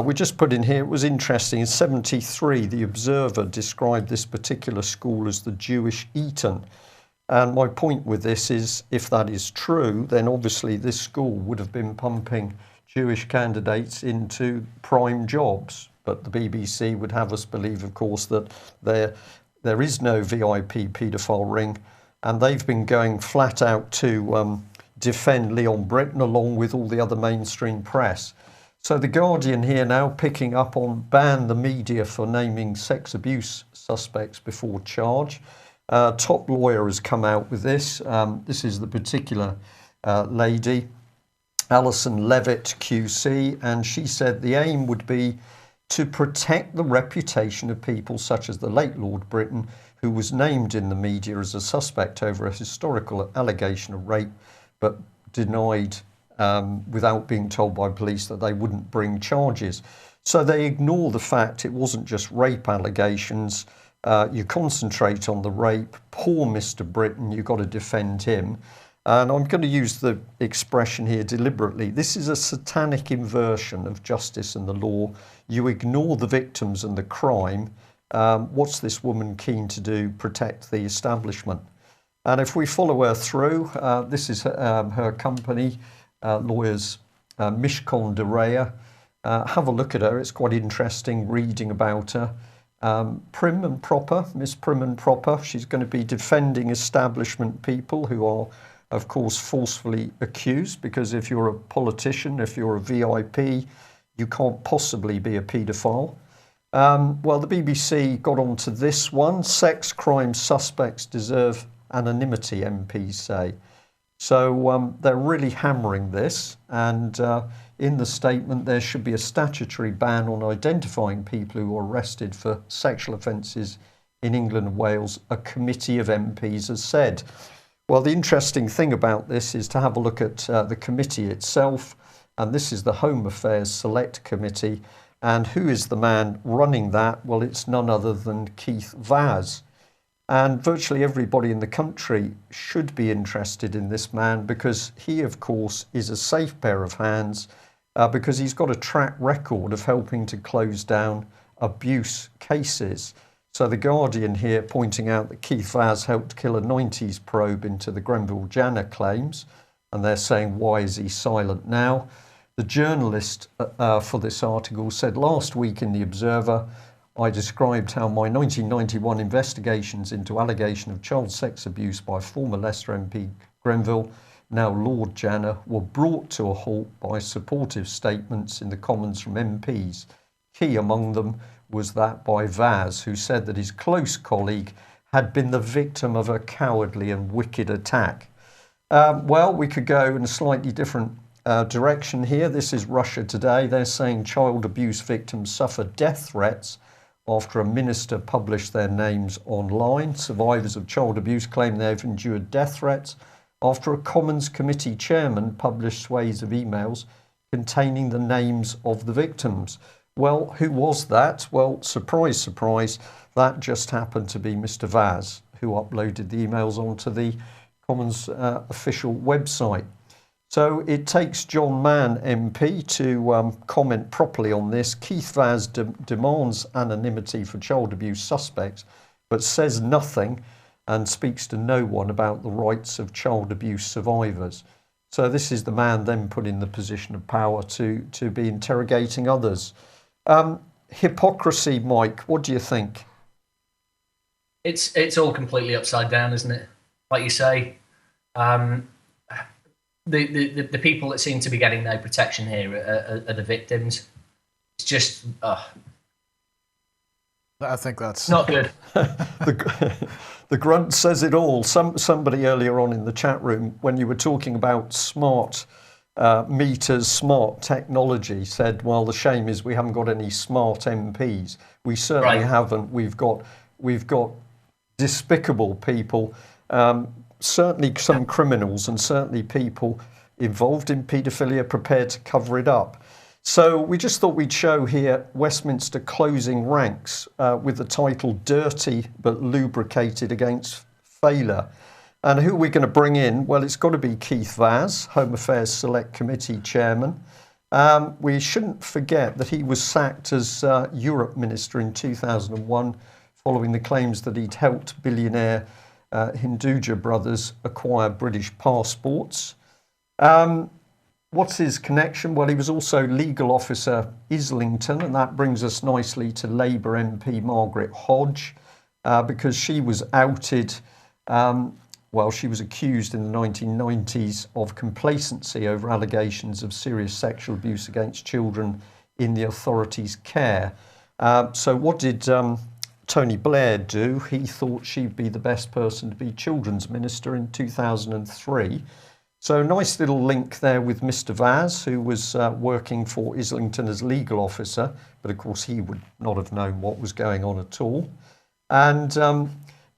We just put in here, it was interesting, in 1973, the Observer described this particular school as the Jewish Eton. And my point with this is, if that is true, then obviously this school would have been pumping Jewish candidates into prime jobs. But the BBC would have us believe, of course, that there is no VIP paedophile ring. And they've been going flat out to defend Leon Britton along with all the other mainstream press. So the Guardian here now picking up on ban the media for naming sex abuse suspects before charge. Top lawyer has come out with this. This is the particular lady, Alison Levitt QC, and she said the aim would be to protect the reputation of people such as the late Lord Britton, who was named in the media as a suspect over a historical allegation of rape, but denied without being told by police that they wouldn't bring charges. So they ignore the fact it wasn't just rape allegations. You concentrate on the rape. Poor Mr. Britton, you've got to defend him. And I'm going to use the expression here deliberately. This is a satanic inversion of justice and the law. You ignore the victims and the crime. What's this woman keen to do? Protect the establishment. And if we follow her through, this is her company, lawyers Mishcon de Reya. Have a look at her. It's quite interesting reading about her. Prim and proper, Miss Prim and Proper. She's going to be defending establishment people who are, of course, forcefully accused, because if you're a politician, if you're a VIP, you can't possibly be a paedophile. Well, the BBC got onto this one. Sex crime suspects deserve anonymity, MPs say. So they're really hammering this, and in the statement there should be a statutory ban on identifying people who are arrested for sexual offences in England and Wales, a committee of MPs has said. Well, the interesting thing about this is to have a look at the committee itself, and this is the Home Affairs Select Committee, and who is the man running that? Well, it's none other than Keith Vaz. And virtually everybody in the country should be interested in this man, because he, of course, is a safe pair of hands, because he's got a track record of helping to close down abuse cases. So the Guardian here pointing out that Keith Vaz helped kill a 90s probe into the Grenville Janner claims, and they're saying, why is he silent now? The journalist for this article said, last week in The Observer, I described how my 1991 investigations into allegation of child sex abuse by former Leicester MP Grenville, now Lord Janner, were brought to a halt by supportive statements in the Commons from MPs. Key among them was that by Vaz, who said that his close colleague had been the victim of a cowardly and wicked attack. Well, we could go in a slightly different direction here. This is Russia Today. They're saying child abuse victims suffer death threats after a minister published their names online. Survivors of child abuse claim they've endured death threats after a Commons Committee chairman published swathes of emails containing the names of the victims. Well, who was that? Well, surprise, surprise, that just happened to be Mr. Vaz, who uploaded the emails onto the Commons official website. So it takes John Mann MP to comment properly on this. Keith Vaz demands anonymity for child abuse suspects, but says nothing and speaks to no one about the rights of child abuse survivors. So this is the man then put in the position of power to be interrogating others. Hypocrisy, Mike, what do you think? It's all completely upside down, isn't it? Like you say, The people that seem to be getting no protection here are the victims. It's just, I think that's not good. The grunt says it all. Somebody earlier on in the chat room, when you were talking about smart meters, smart technology, said, well, the shame is we haven't got any smart MPs. We certainly haven't. We've got despicable people, certainly some criminals, and certainly people involved in paedophilia prepared to cover it up. So we just thought we'd show here Westminster closing ranks with the title Dirty but Lubricated Against Failure. And who are we going to bring in? Well, it's got to be Keith Vaz, Home Affairs Select Committee Chairman. We shouldn't forget that he was sacked as Europe Minister in 2001 following the claims that he'd helped billionaire Hinduja brothers acquire British passports. What's his connection? Well, he was also legal officer Islington, and that brings us nicely to Labour MP Margaret Hodge, because she was outed, she was accused in the 1990s of complacency over allegations of serious sexual abuse against children in the authorities' care. So what did Tony Blair do? He thought she'd be the best person to be Children's Minister in 2003. So nice little link there with Mr. Vaz, who was working for Islington as legal officer, but of course he would not have known what was going on at all. And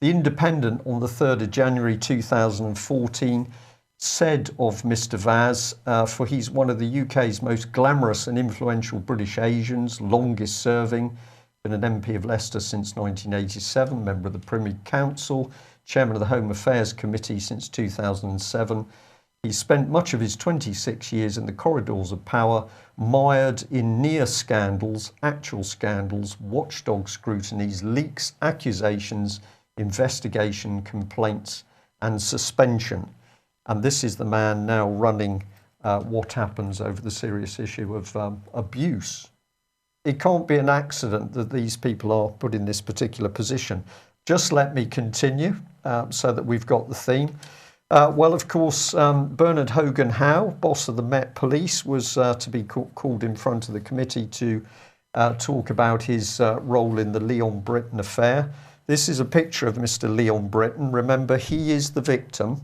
The Independent on the 3rd of January 2014 said of Mr. Vaz, for he's one of the UK's most glamorous and influential British Asians, longest serving, been an MP of Leicester since 1987, member of the Privy Council, chairman of the Home Affairs Committee since 2007. He spent much of his 26 years in the corridors of power, mired in near scandals, actual scandals, watchdog scrutinies, leaks, accusations, investigation, complaints, and suspension. And this is the man now running what happens over the serious issue of abuse. It can't be an accident that these people are put in this particular position. Just let me continue so that we've got the theme. Well, of course, Bernard Hogan-Howe, boss of the Met Police, was to be called in front of the committee to talk about his role in the Leon Britton affair. This is a picture of Mr. Leon Britton. Remember, he is the victim.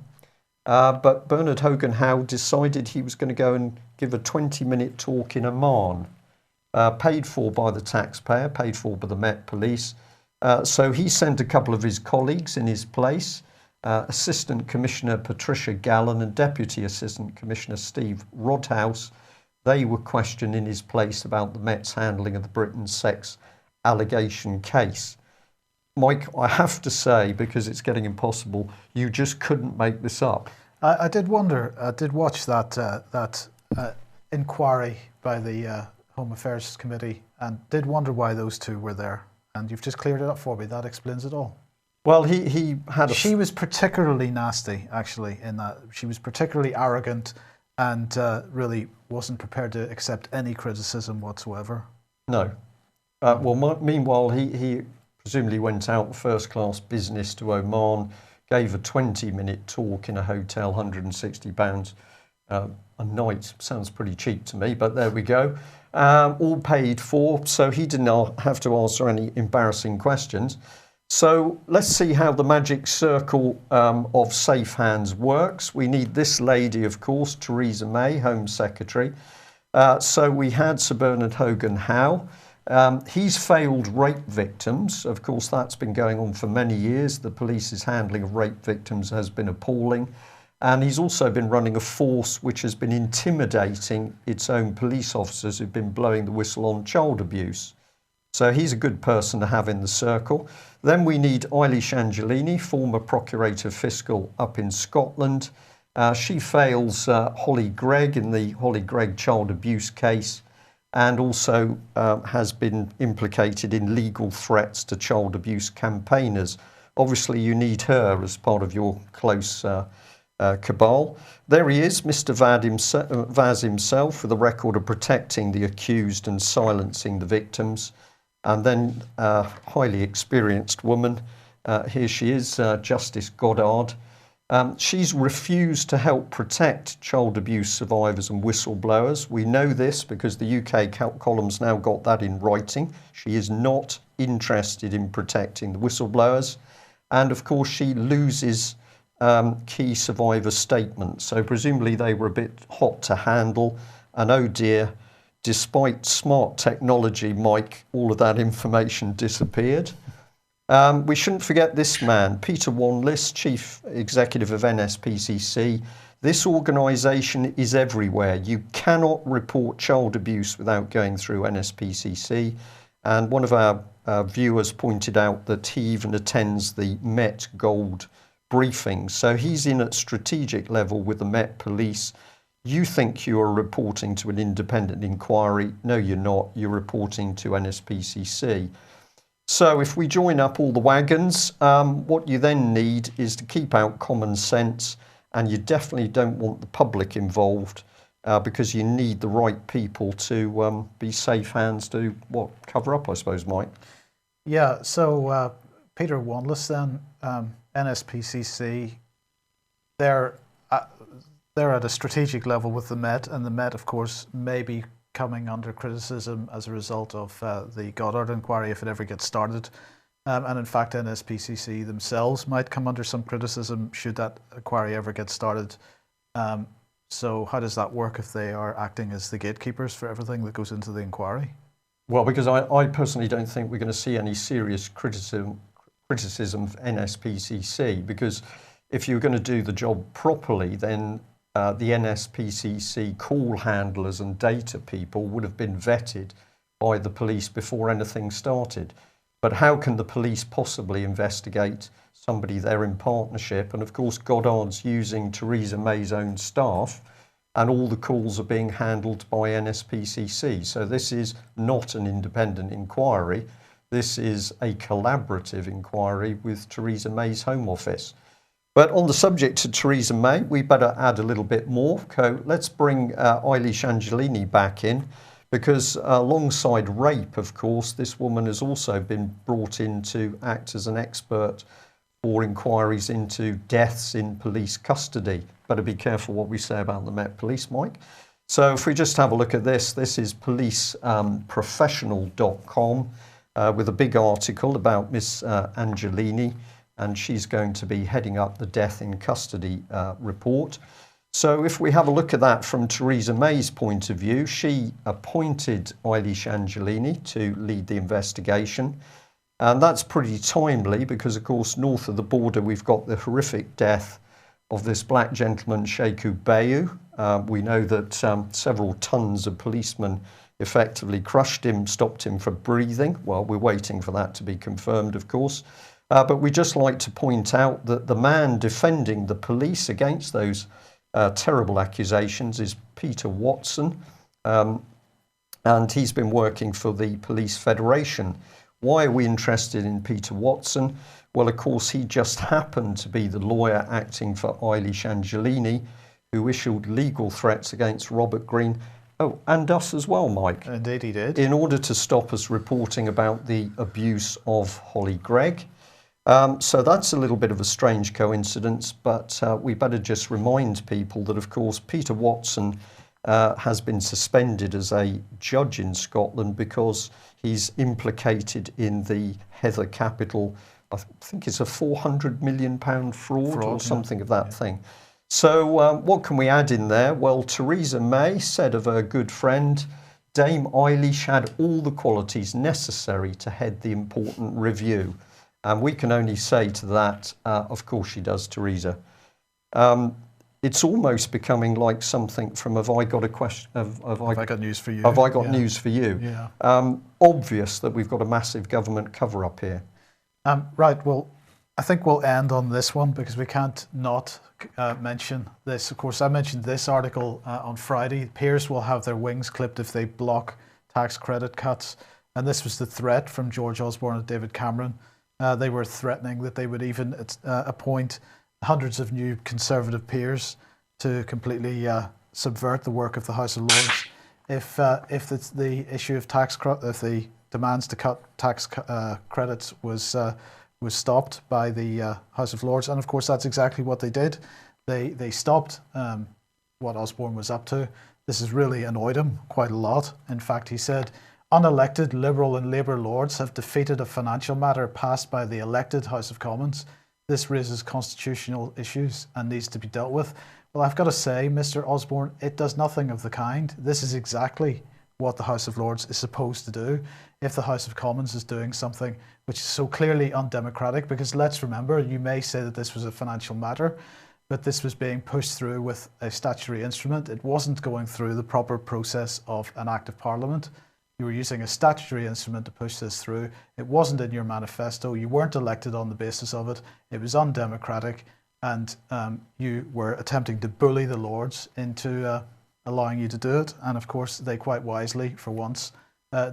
But Bernard Hogan-Howe decided he was going to go and give a 20-minute talk in Oman, paid for by the taxpayer, paid for by the Met Police. So he sent a couple of his colleagues in his place. Assistant Commissioner Patricia Gallen and Deputy Assistant Commissioner Steve Rodhouse. They were questioned in his place about the Met's handling of the Britton sex allegation case. Mike, I have to say, because it's getting impossible, you just couldn't make this up. I did wonder, I did watch that inquiry by the Home Affairs Committee and did wonder why those two were there. And you've just cleared it up for me. That explains it all. Well, he had She was particularly nasty, actually, in that she was particularly arrogant and really wasn't prepared to accept any criticism whatsoever. No. Meanwhile, he presumably went out first-class business to Oman, gave a 20-minute talk in a hotel, £160 a night. Sounds pretty cheap to me, but there we go. All paid for, so he did not have to answer any embarrassing questions. So let's see how the magic circle of safe hands works. We need this lady, of course, Theresa May, Home Secretary. So we had Sir Bernard Hogan-Howe. He's failed rape victims. Of course, that's been going on for many years. The police's handling of rape victims has been appalling. And he's also been running a force which has been intimidating its own police officers who've been blowing the whistle on child abuse. So he's a good person to have in the circle. Then we need Eilish Angelini, former Procurator Fiscal up in Scotland. She fails Holly Gregg in the Holly Gregg child abuse case and also has been implicated in legal threats to child abuse campaigners. Obviously, you need her as part of your close cabal. There he is, Mr. Vaz himself, with a record of protecting the accused and silencing the victims. And then a highly experienced woman, here she is, Justice Goddard. She's refused to help protect child abuse survivors and whistleblowers. We know this because the UK column's now got that in writing. She is not interested in protecting the whistleblowers. And of course, she loses key survivor statements. So presumably they were a bit hot to handle. And oh dear, despite smart technology, Mike, all of that information disappeared. We shouldn't forget this man, Peter Wanless, Chief Executive of NSPCC. This organisation is everywhere. You cannot report child abuse without going through NSPCC. And one of our viewers pointed out that he even attends the Met Gold briefings. So he's in at strategic level with the Met Police. You think you are reporting to an independent inquiry. No, you're not. You're reporting to NSPCC. So if we join up all the wagons, what you then need is to keep out common sense, and you definitely don't want the public involved because you need the right people to be safe hands to cover up, I suppose, Mike. Yeah, so Peter Wanless then, NSPCC, they're at a strategic level with the Met, and the Met, of course, may be coming under criticism as a result of the Goddard inquiry if it ever gets started. And in fact, NSPCC themselves might come under some criticism should that inquiry ever get started. So how does that work if they are acting as the gatekeepers for everything that goes into the inquiry? Well, because I personally don't think we're going to see any serious criticism of NSPCC, because if you're going to do the job properly, then the NSPCC call handlers and data people would have been vetted by the police before anything started. But how can the police possibly investigate somebody they're in partnership? And of course, Goddard's using Theresa May's own staff, and all the calls are being handled by NSPCC. So this is not an independent inquiry. This is a collaborative inquiry with Theresa May's Home Office. But on the subject of Theresa May, we better add a little bit more. Let's bring Eilish Angelini back in, because alongside rape, of course, this woman has also been brought in to act as an expert for inquiries into deaths in police custody. Better be careful what we say about the Met Police, Mike. So if we just have a look at this is policeprofessional.com with a big article about Miss Angelini, and she's going to be heading up the death in custody report. So if we have a look at that from Theresa May's point of view, she appointed Eilish Angelini to lead the investigation. And that's pretty timely because, of course, north of the border, we've got the horrific death of this black gentleman, Sheku Bayu. We know that several tons of policemen effectively crushed him, stopped him from breathing. Well, we're waiting for that to be confirmed, of course. But we just like to point out that the man defending the police against those terrible accusations is Peter Watson, and he's been working for the Police Federation. Why are we interested in Peter Watson? Well, of course, he just happened to be the lawyer acting for Eilish Angelini, who issued legal threats against Robert Green. Oh, and us as well, Mike. Indeed he did. In order to stop us reporting about the abuse of Holly Gregg. So that's a little bit of a strange coincidence, but we better just remind people that, of course, Peter Watson has been suspended as a judge in Scotland because he's implicated in the Heather Capital, I think it's a £400 million fraud or something of that thing. So what can we add in there? Well, Theresa May said of her good friend, Dame Eilish had all the qualities necessary to head the important review. And we can only say to that, of course she does, Theresa. It's almost becoming like something from Have I Got a Question? Have I Got News for You? Have I Got News for You? Yeah. Obvious that we've got a massive government cover-up here. Right, well, I think we'll end on this one because we can't not mention this. Of course, I mentioned this article on Friday. Peers will have their wings clipped if they block tax credit cuts. And this was the threat from George Osborne and David Cameron. They were threatening that they would even appoint hundreds of new Conservative peers to completely subvert the work of the House of Lords if it's the issue of if the demands to cut tax credits was was stopped by the House of Lords, and of course that's exactly what they did. They stopped what Osborne was up to. This has really annoyed him quite a lot. In fact, he said, unelected Liberal and Labour Lords have defeated a financial matter passed by the elected House of Commons. This raises constitutional issues and needs to be dealt with. Well, I've got to say, Mr. Osborne, it does nothing of the kind. This is exactly what the House of Lords is supposed to do. If the House of Commons is doing something which is so clearly undemocratic, because let's remember, you may say that this was a financial matter, but this was being pushed through with a statutory instrument. It wasn't going through the proper process of an act of Parliament. You were using a statutory instrument to push this through. It wasn't in your manifesto. You weren't elected on the basis of it. It was undemocratic, and you were attempting to bully the Lords into allowing you to do it. And of course, they quite wisely, for once,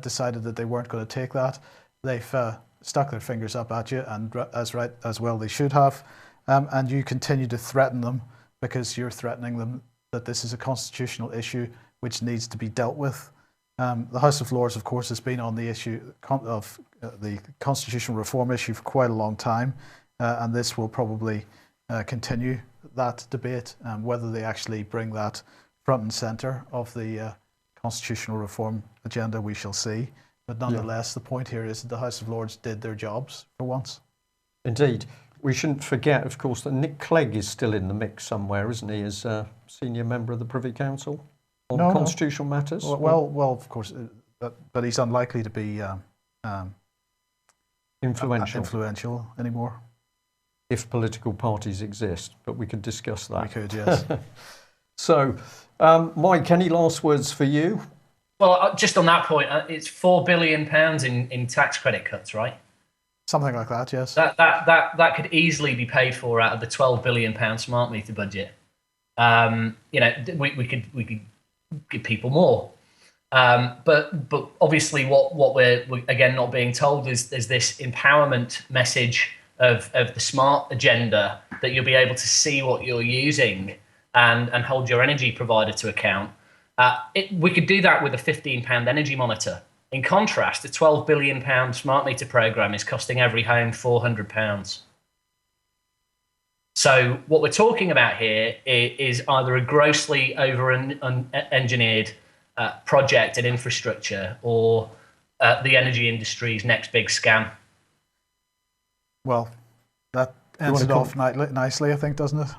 decided that they weren't going to take that. They've stuck their fingers up at you, and as well they should have. And you continue to threaten them because you're threatening them that this is a constitutional issue which needs to be dealt with. The House of Lords, of course, has been on the issue of the constitutional reform issue for quite a long time, and this will probably continue that debate. Whether they actually bring that front and centre of the constitutional reform agenda, we shall see. But nonetheless, the point here is that the House of Lords did their jobs for once. Indeed. We shouldn't forget, of course, that Nick Clegg is still in the mix somewhere, isn't he, as a senior member of the Privy Council on constitutional matters? Well, of course, but he's unlikely to be influential anymore. If political parties exist, but we could discuss that. We could, yes. So, Mike, any last words for you? Well, just on that point, it's £4 billion in tax credit cuts, right? Something like that, yes. That could easily be paid for out of the £12 billion smart meter budget. We could give people more, but obviously what we're again not being told is there's this empowerment message of the smart agenda, that you'll be able to see what you're using and hold your energy provider to account. We could do that with a £15 energy monitor. In contrast, the £12 billion smart meter programme is costing every home £400. So what we're talking about here is either a grossly over-engineered project and infrastructure, or the energy industry's next big scam. Well, that ends it off nicely, I think, doesn't it?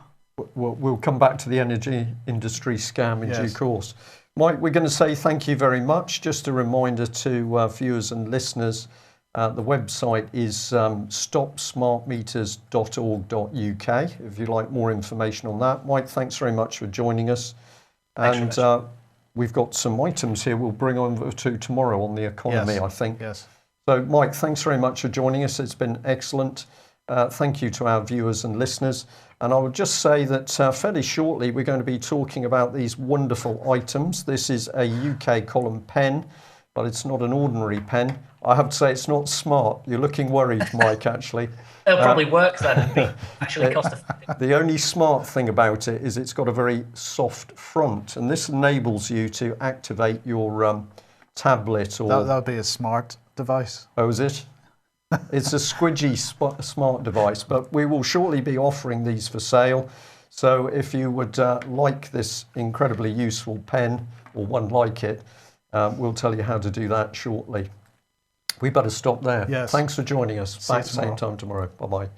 We'll come back to the energy industry scam in due course. Mike, we're going to say thank you very much. Just a reminder to viewers and listeners, the website is stopsmartmeters.org.uk if you'd like more information on that. Mike, thanks very much for joining us. And we've got some items here we'll bring on to tomorrow on the economy, I think. Yes. So, Mike, thanks very much for joining us. It's been excellent. Thank you to our viewers and listeners. And I would just say that fairly shortly we're going to be talking about these wonderful items. This is a UK column pen, but it's not an ordinary pen. I have to say it's not smart. You're looking worried, Mike, actually. It'll probably work then and be actually cost effective. The only smart thing about it is it's got a very soft front, and this enables you to activate your tablet or... That would be a smart device. Oh, is it? It's a squidgy smart device, but we will shortly be offering these for sale. So if you would like this incredibly useful pen, or one like it, we'll tell you how to do that shortly. We better stop there. Yes. Thanks for joining us. See you Back same time tomorrow. Bye-bye.